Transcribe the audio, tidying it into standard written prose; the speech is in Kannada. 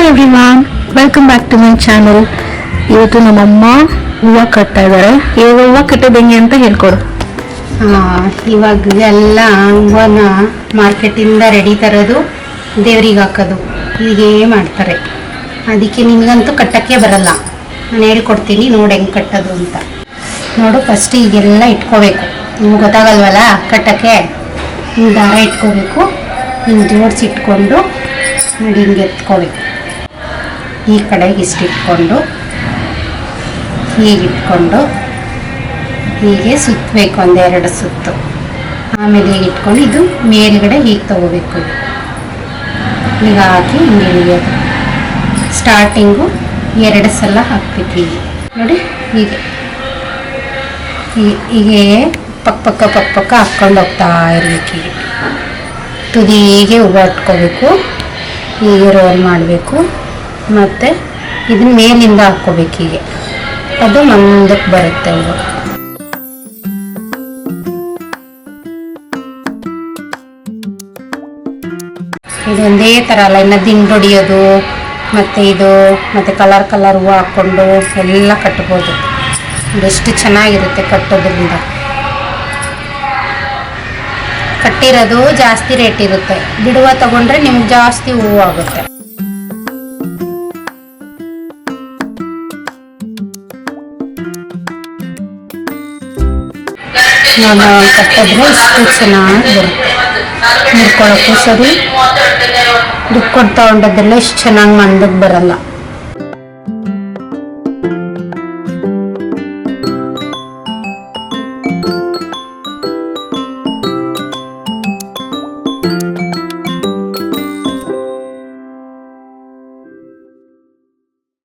Everyone, welcome back to my channel. ಇವತ್ತು ನಮ್ಮಮ್ಮ ಹೂವು ಕಟ್ತಾ ಇದ್ದಾರೆ. ಇವಾಗ ಹೂವು ಕಟ್ಟೋದು ಹೆಂಗೆ ಅಂತ ಹೇಳ್ಕೊಡು. ಇವಾಗ ಎಲ್ಲ ಹೂವನ್ನ ಮಾರ್ಕೆಟಿಂದ ರೆಡಿ ತರೋದು, ದೇವ್ರಿಗೆ ಹಾಕೋದು, ಹೀಗೇ ಮಾಡ್ತಾರೆ. ಅದಕ್ಕೆ ನಿನಗಂತೂ ಕಟ್ಟಕ್ಕೆ ಬರಲ್ಲ, ನಾನು ಹೇಳ್ಕೊಡ್ತೀನಿ ನೋಡಿ ಹೆಂಗೆ ಕಟ್ಟೋದು ಅಂತ. ನೋಡು, ಫಸ್ಟ್ ಈಗೆಲ್ಲ ಇಟ್ಕೋಬೇಕು. ನಿಮ್ಗೆ ಗೊತ್ತಾಗಲ್ವಲ್ಲ ಕಟ್ಟಕ್ಕೆ. ಹಿಂಗೆ ದಾರ ಇಟ್ಕೋಬೇಕು, ಹಿಂಗೆ ಜೋಡಿಸಿ ಇಟ್ಕೊಂಡು ನೋಡಿ ಹಿಂಗೆ ಎತ್ಕೋಬೇಕು. ಈ ಕಡೆಗೆ ಇಷ್ಟು ಇಟ್ಕೊಂಡು ಹೀಗಿಟ್ಕೊಂಡು ಹೀಗೆ ಸುತ್ತಬೇಕು, ಒಂದೆರಡು ಸುತ್ತು. ಆಮೇಲೆ ಹೀಗೆ ಇಟ್ಕೊಂಡು ಇದು ಮೇಲ್ಗಡೆ ಹೀಗೆ ತಗೋಬೇಕು. ಈಗ ಹಾಕಿ ಹಿಂಗೆ ಇಳಿಯೋದು. ಸ್ಟಾರ್ಟಿಂಗು 2 ಸಲ ಹಾಕ್ಬೇಕು. ಹೀಗೆ ನೋಡಿ, ಹೀಗೆ ಹೀಗೆ ಪಕ್ಕ ಹಾಕ್ಕೊಂಡು ಹೋಗ್ತಾ ಇರಬೇಕು. ಹೀಗೆ ತುದಿಗೆ ಹೂವು ಇಟ್ಕೋಬೇಕು, ಹೀಗೆ ರೋಲ್ ಮಾಡಬೇಕು. ಮತ್ತು ಇದನ್ನ ಮೇಲಿಂದ ಹಾಕ್ಕೋಬೇಕು. ಹೀಗೆ ಅದು ಮುಂದಕ್ಕೆ ಬರುತ್ತೆ ಹೂವು. ಇದೊಂದೇ ಥರ ಅಲ್ಲ, ಇನ್ನು ದಿಂಡು ಹೊಡಿಯೋದು ಮತ್ತು ಇದು ಮತ್ತು ಕಲರ್ ಹೂವು ಹಾಕ್ಕೊಂಡು ಎಲ್ಲ ಕಟ್ಬೋದು. ಅದೆಷ್ಟು ಚೆನ್ನಾಗಿರುತ್ತೆ ಕಟ್ಟೋದ್ರಿಂದ. ಕಟ್ಟಿರೋದು ಜಾಸ್ತಿ ರೇಟ್ ಇರುತ್ತೆ, ಬಿಡುವ ತಗೊಂಡ್ರೆ ನಿಮ್ಗೆ ಜಾಸ್ತಿ ಹೂವು ಆಗುತ್ತೆ. ನಾವು ಕಟ್ಟಿದ್ರೆ ಇಷ್ಟು ಚೆನ್ನಾಗಿ ಬರುತ್ತೆ. ಮುರ್ಕೊಳ್ಳೋಕ್ಕೂ ಸರಿ, ದುಡ್ಡು ಕೊಟ್ಟು ತಗೊಂಡದ್ದೆಲ್ಲ ಇಷ್ಟು ಚೆನ್ನಾಗಿ ಮಂದಕ್ಕೆ ಬರಲ್ಲ.